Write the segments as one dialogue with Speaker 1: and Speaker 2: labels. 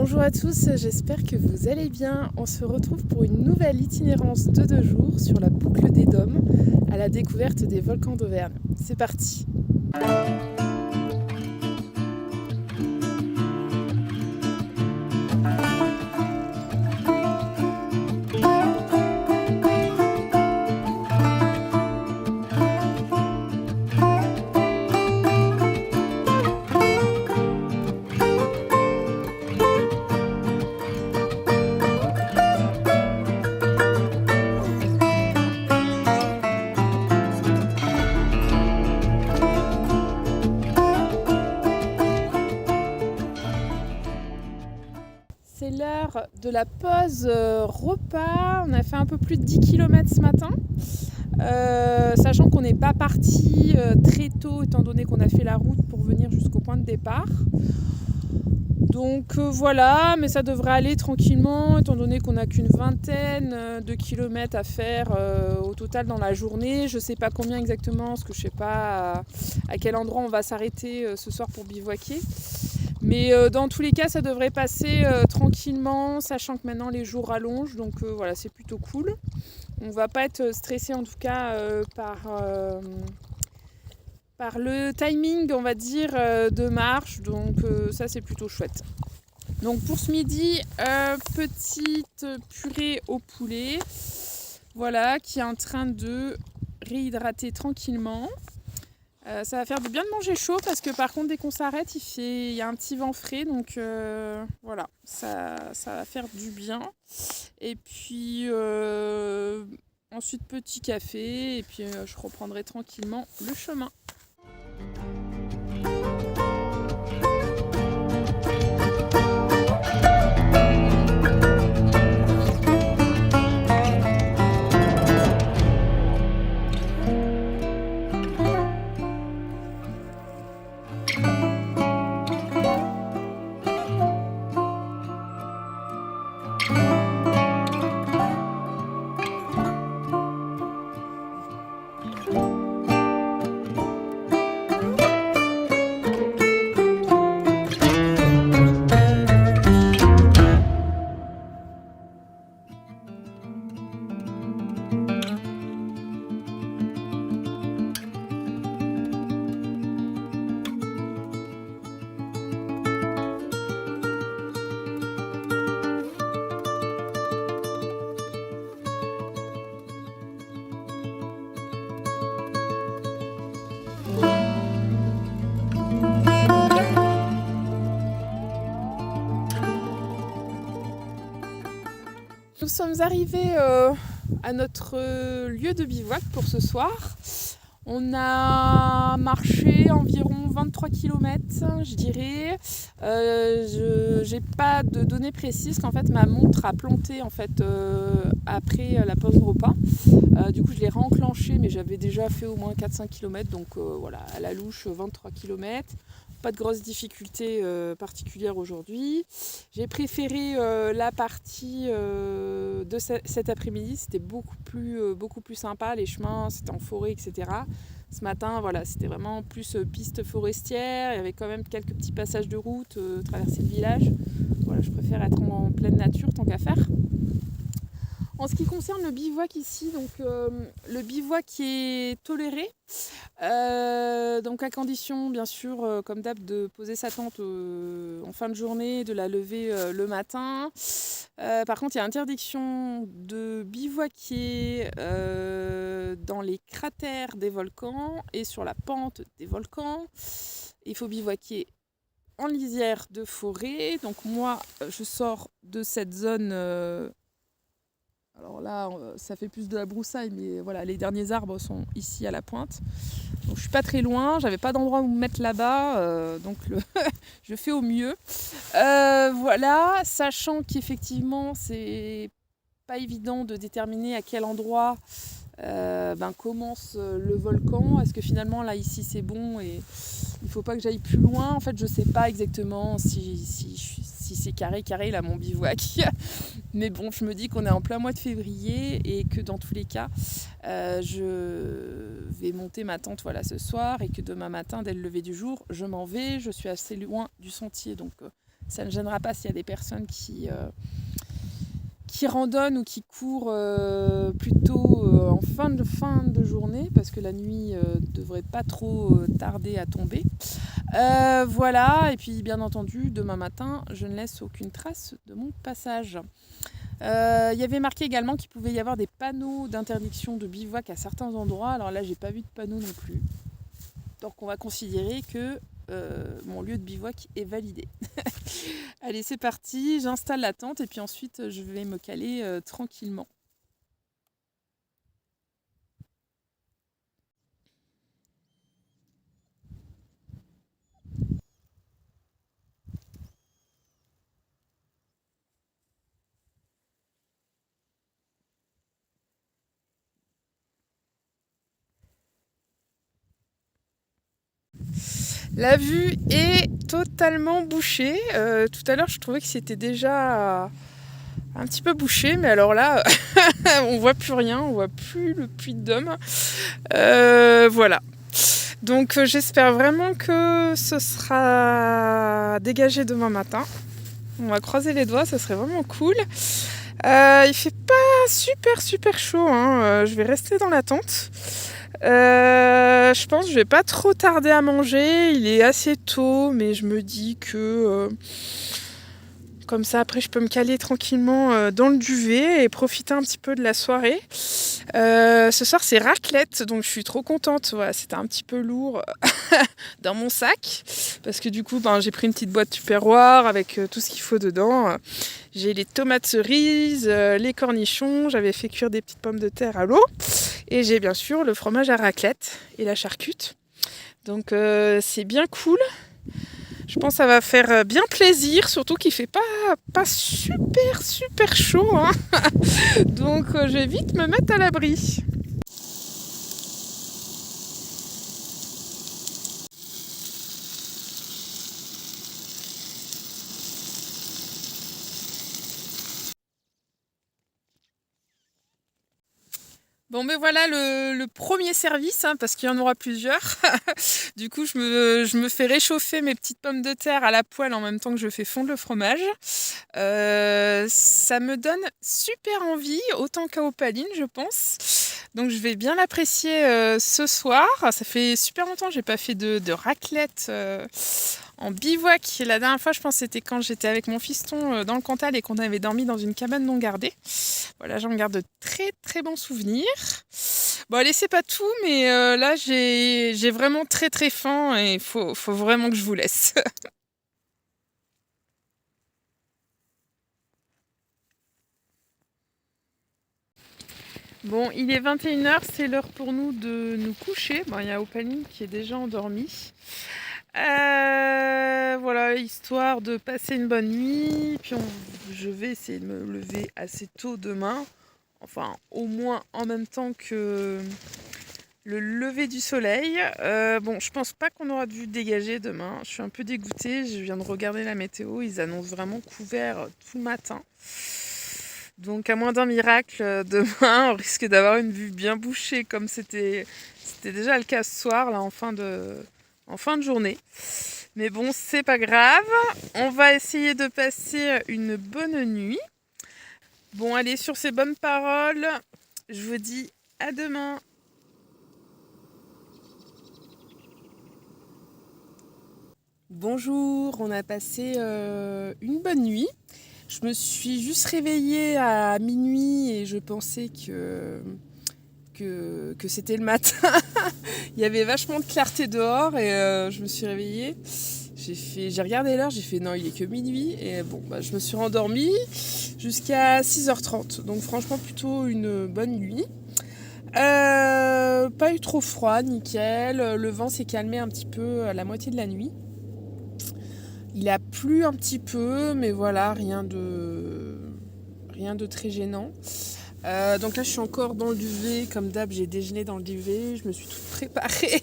Speaker 1: Bonjour à tous, j'espère que vous allez bien. On se retrouve pour une nouvelle itinérance de 2 jours sur la boucle des Dômes à la découverte des volcans d'Auvergne. C'est parti! C'est l'heure de la pause repas. On a fait un peu plus de 10 km ce matin, sachant qu'on n'est pas parti très tôt étant donné qu'on a fait la route pour venir jusqu'au point de départ. Donc voilà, mais ça devrait aller tranquillement étant donné qu'on n'a qu'une vingtaine de kilomètres à faire au total dans la journée. Je ne sais pas combien exactement parce que je ne sais pas à quel endroit on va s'arrêter ce soir pour bivouaquer. Mais dans tous les cas, ça devrait passer tranquillement, sachant que maintenant les jours rallongent, donc voilà, c'est plutôt cool. On va pas être stressé en tout cas par le timing, on va dire, de marche, donc ça c'est plutôt chouette. Donc pour ce midi, petite purée au poulet, voilà, qui est en train de réhydrater tranquillement. Ça va faire du bien de manger chaud parce que par contre dès qu'on s'arrête il y a un petit vent frais, donc voilà, ça va faire du bien. Et puis ensuite petit café et puis je reprendrai tranquillement le chemin. Nous sommes arrivés à notre lieu de bivouac pour ce soir. On a marché environ 23 km, je dirais. Je n'ai pas de données précises, qu'en fait ma montre a planté en fait, après la pause repas. Du coup je l'ai réenclenchée, mais j'avais déjà fait au moins 4-5 km, donc voilà, à la louche 23 km. Pas de grosses difficultés particulières aujourd'hui. J'ai préféré la partie de cet après-midi, c'était beaucoup plus sympa, les chemins c'était en forêt, etc. Ce matin, voilà, c'était vraiment plus piste forestière, il y avait quand même quelques petits passages de route, traverser le village. Voilà, je préfère être en pleine nature tant qu'à faire. En ce qui concerne le bivouac ici, donc le bivouac qui est toléré, donc à condition bien sûr comme d'hab de poser sa tente en fin de journée, de la lever le matin. Par contre il y a interdiction de bivouaquer dans les cratères des volcans et sur la pente des volcans. Il faut bivouaquer en lisière de forêt. Donc moi je sors de cette zone. Alors là, ça fait plus de la broussaille, mais voilà, les derniers arbres sont ici à la pointe. Donc je suis pas très loin, j'avais pas d'endroit où me mettre là-bas, donc je fais au mieux. Voilà, sachant qu'effectivement, c'est pas évident de déterminer à quel endroit commence le volcan. Est-ce que finalement là ici c'est bon et il faut pas que j'aille plus loin? En fait, je sais pas exactement si c'est carré là mon bivouac. Mais bon, je me dis qu'on est en plein mois de février et que dans tous les cas, je vais monter ma tente voilà, ce soir et que demain matin, dès le lever du jour, je m'en vais. Je suis assez loin du sentier, donc Ça ne gênera pas s'il y a des personnes qui randonnent ou qui courent plutôt en fin de journée, parce que la nuit devrait pas trop tarder à tomber. Voilà, et puis bien entendu, demain matin, je ne laisse aucune trace de mon passage. Il y avait marqué également qu'il pouvait y avoir des panneaux d'interdiction de bivouac à certains endroits. Alors là, j'ai pas vu de panneau non plus. Donc on va considérer que mon lieu de bivouac est validé. Allez, c'est parti, j'installe la tente et puis ensuite je vais me caler tranquillement. La vue est totalement bouchée. Tout à l'heure, je trouvais que c'était déjà un petit peu bouché, mais alors là, on voit plus rien, on voit plus le Puy de Dôme. Voilà. Donc j'espère vraiment que ce sera dégagé demain matin. On va croiser les doigts, ça serait vraiment cool. Il fait pas super chaud, hein. Je vais rester dans la tente. Je pense que je vais pas trop tarder à manger. Il est assez tôt, mais je me dis que comme ça après je peux me caler tranquillement dans le duvet et profiter un petit peu de la soirée. Ce soir c'est raclette, donc je suis trop contente. Voilà, c'était un petit peu lourd dans mon sac parce que du coup j'ai pris une petite boîte Tupperware avec tout ce qu'il faut dedans. J'ai les tomates cerises, les cornichons, j'avais fait cuire des petites pommes de terre à l'eau et j'ai bien sûr le fromage à raclette et la charcute. Donc c'est bien cool. Je pense que ça va faire bien plaisir, surtout qu'il fait pas super chaud, hein. Donc je vais vite me mettre à l'abri. Bon ben voilà le premier service, hein, parce qu'il y en aura plusieurs. Du coup je me fais réchauffer mes petites pommes de terre à la poêle en même temps que je fais fondre le fromage. Ça me donne super envie, autant qu'à Opaline je pense. Donc je vais bien l'apprécier ce soir. Ça fait super longtemps que j'ai pas fait de raclette en bivouac. La dernière fois je pense c'était quand j'étais avec mon fiston dans le Cantal et qu'on avait dormi dans une cabane non gardée. Voilà, j'en garde de très bons souvenirs. Bon allez, c'est pas tout, mais là j'ai vraiment très faim et il faut vraiment que je vous laisse. Bon, il est 21h, c'est l'heure pour nous de nous coucher. Bon, il y a Opaline qui est déjà endormie. Voilà, histoire de passer une bonne nuit. Puis je vais essayer de me lever assez tôt demain. Enfin, au moins en même temps que le lever du soleil. Bon, je pense pas qu'on aura dû dégager demain. Je suis un peu dégoûtée. Je viens de regarder la météo. Ils annoncent vraiment couvert tout le matin. Donc, à moins d'un miracle, demain, on risque d'avoir une vue bien bouchée comme c'était déjà le cas ce soir, là, en fin de journée. Mais bon, c'est pas grave. On va essayer de passer une bonne nuit. Bon, allez, sur ces bonnes paroles, je vous dis à demain. Bonjour, on a passé une bonne nuit. Je me suis juste réveillée à minuit et je pensais que c'était le matin. Il y avait vachement de clarté dehors et je me suis réveillée. J'ai regardé l'heure, j'ai fait non, il est que minuit. Et bon, je me suis rendormie jusqu'à 6h30. Donc franchement, plutôt une bonne nuit. Pas eu trop froid, nickel. Le vent s'est calmé un petit peu à la moitié de la nuit. Il a plu un petit peu, mais voilà, rien de très gênant. Donc là, je suis encore dans le duvet. Comme d'hab, j'ai déjeuné dans le duvet. Je me suis toute préparée.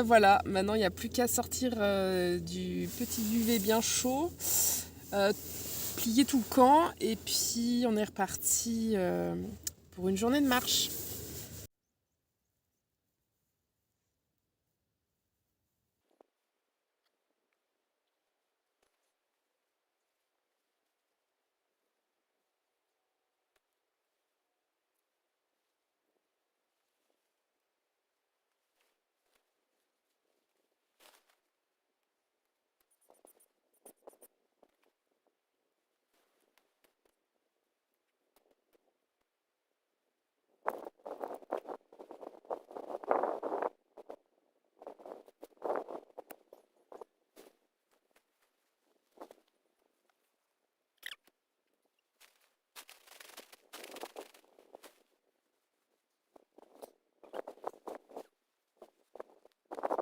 Speaker 1: Voilà, maintenant, il n'y a plus qu'à sortir du petit duvet bien chaud. Plier tout le camp. Et puis, on est reparti pour une journée de marche.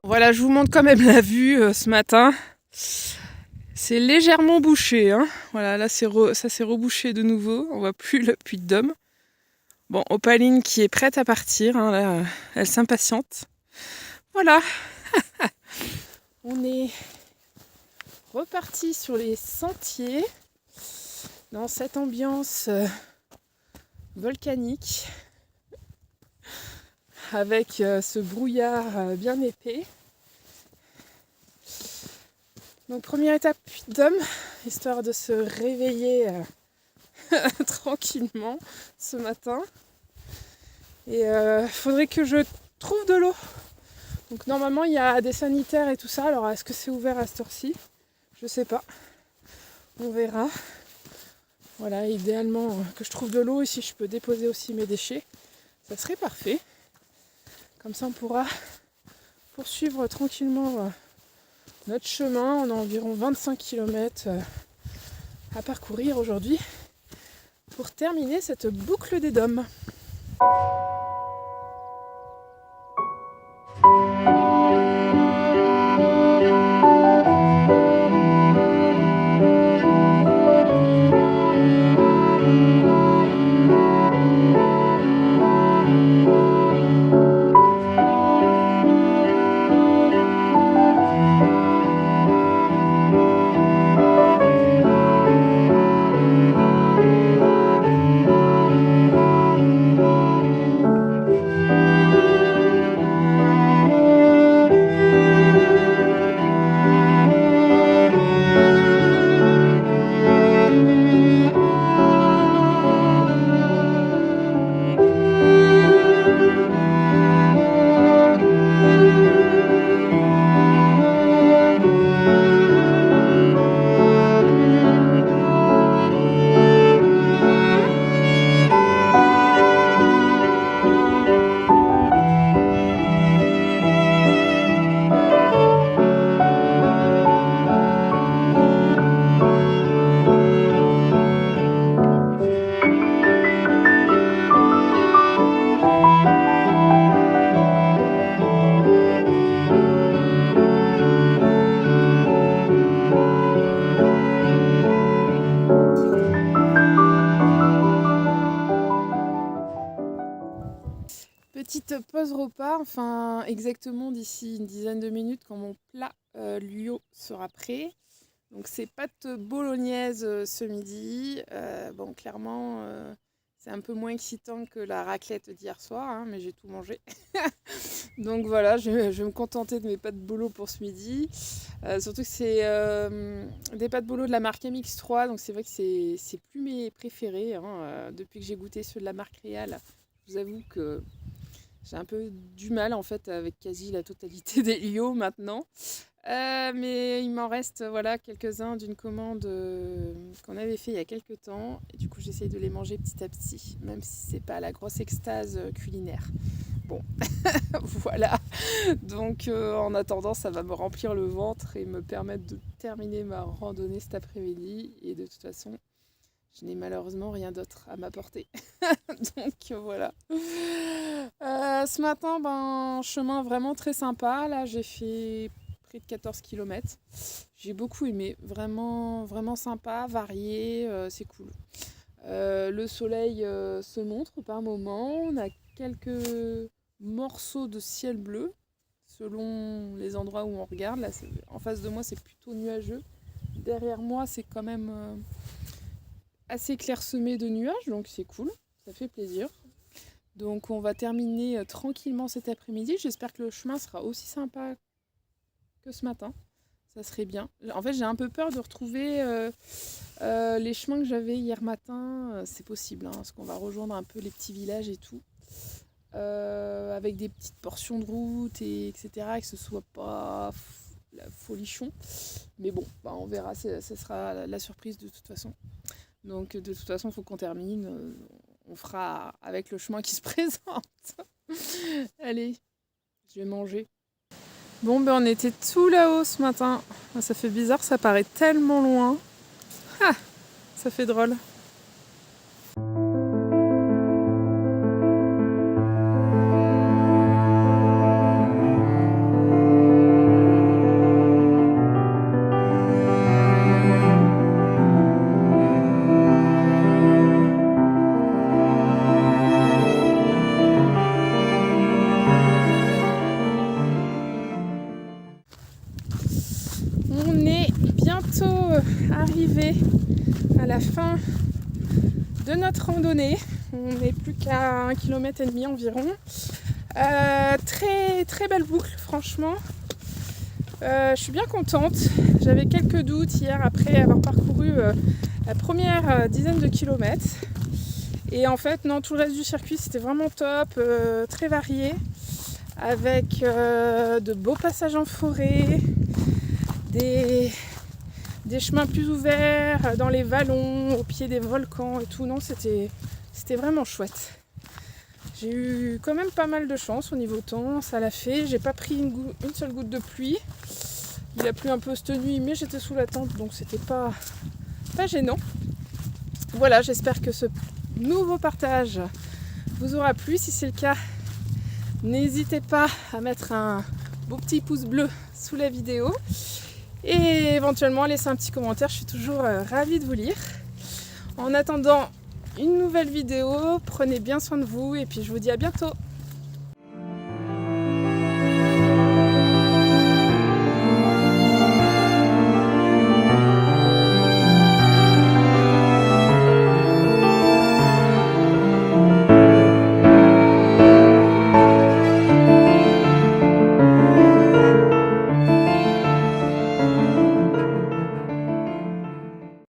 Speaker 1: Voilà, je vous montre quand même la vue ce matin. C'est légèrement bouché, hein. Voilà, là ça s'est rebouché de nouveau. On voit plus le puits de Dôme. Bon, Opaline qui est prête à partir, hein, là, elle s'impatiente. Voilà. On est reparti sur les sentiers dans cette ambiance volcanique avec ce brouillard bien épais. Donc première étape puits de Dôme, histoire de se réveiller tranquillement ce matin. Et faudrait que je trouve de l'eau. Donc normalement il y a des sanitaires et tout ça. Alors est-ce que c'est ouvert à cette heure-ci ? Je sais pas. On verra. Voilà, idéalement que je trouve de l'eau et si je peux déposer aussi mes déchets, ça serait parfait. Comme ça on pourra poursuivre tranquillement notre chemin. On a environ 25 km à parcourir aujourd'hui pour terminer cette boucle des Dômes. Petite pause repas, enfin exactement d'ici une dizaine de minutes quand mon plat Lyo sera prêt. Donc c'est pâtes bolognaises ce midi. Bon clairement c'est un peu moins excitant que la raclette d'hier soir, hein, mais j'ai tout mangé. Donc voilà, je vais me contenter de mes pâtes bolo pour ce midi. Surtout que c'est des pâtes bolo de la marque MX3, donc c'est vrai que c'est plus mes préférés. Hein. Depuis que j'ai goûté ceux de la marque Réal, je vous avoue que j'ai un peu du mal en fait avec quasi la totalité des Lyo maintenant. Mais il m'en reste voilà, quelques-uns d'une commande qu'on avait fait il y a quelques temps. Et du coup j'essaye de les manger petit à petit, même si c'est pas la grosse extase culinaire. Bon, voilà. Donc en attendant, ça va me remplir le ventre et me permettre de terminer ma randonnée cet après-midi. Et de toute façon, je n'ai malheureusement rien d'autre à m'apporter. Donc voilà. Ce matin, chemin vraiment très sympa. Là, j'ai fait près de 14 km. J'ai beaucoup aimé. Vraiment, vraiment sympa, varié. C'est cool. Le soleil se montre par moments. On a quelques morceaux de ciel bleu selon les endroits où on regarde. Là, en face de moi, c'est plutôt nuageux. Derrière moi, c'est quand même assez clairsemé de nuages, donc c'est cool, ça fait plaisir. Donc on va terminer tranquillement cet après-midi. J'espère que le chemin sera aussi sympa que ce matin. Ça serait bien. En fait, j'ai un peu peur de retrouver les chemins que j'avais hier matin. C'est possible, hein, parce qu'on va rejoindre un peu les petits villages et tout. Avec des petites portions de route, etc. Et que ce soit pas la folichon. Mais bon, on verra, ça sera la surprise de toute façon. Donc de toute façon, il faut qu'on termine. On fera avec le chemin qui se présente. Allez, je vais manger. Bon, on était tout là-haut ce matin. Ça fait bizarre, ça paraît tellement loin. Ah, ça fait drôle. à la fin de notre randonnée. On n'est plus qu'à 1,5 km environ. Très très belle boucle, franchement. Je suis bien contente. J'avais quelques doutes hier après avoir parcouru la première dizaine de kilomètres. Et en fait, non, tout le reste du circuit, c'était vraiment top, très varié, avec de beaux passages en forêt, des chemins plus ouverts dans les vallons, au pied des volcans et tout. Non, c'était vraiment chouette. J'ai eu quand même pas mal de chance au niveau temps, ça l'a fait. J'ai pas pris une seule goutte de pluie. Il a plu un peu cette nuit, mais j'étais sous la tente, donc c'était pas gênant. Voilà, j'espère que ce nouveau partage vous aura plu. Si c'est le cas, n'hésitez pas à mettre un beau petit pouce bleu sous la vidéo et éventuellement à laisser un petit commentaire. Je suis toujours ravie de vous lire. En attendant une nouvelle vidéo, prenez bien soin de vous et puis je vous dis à bientôt.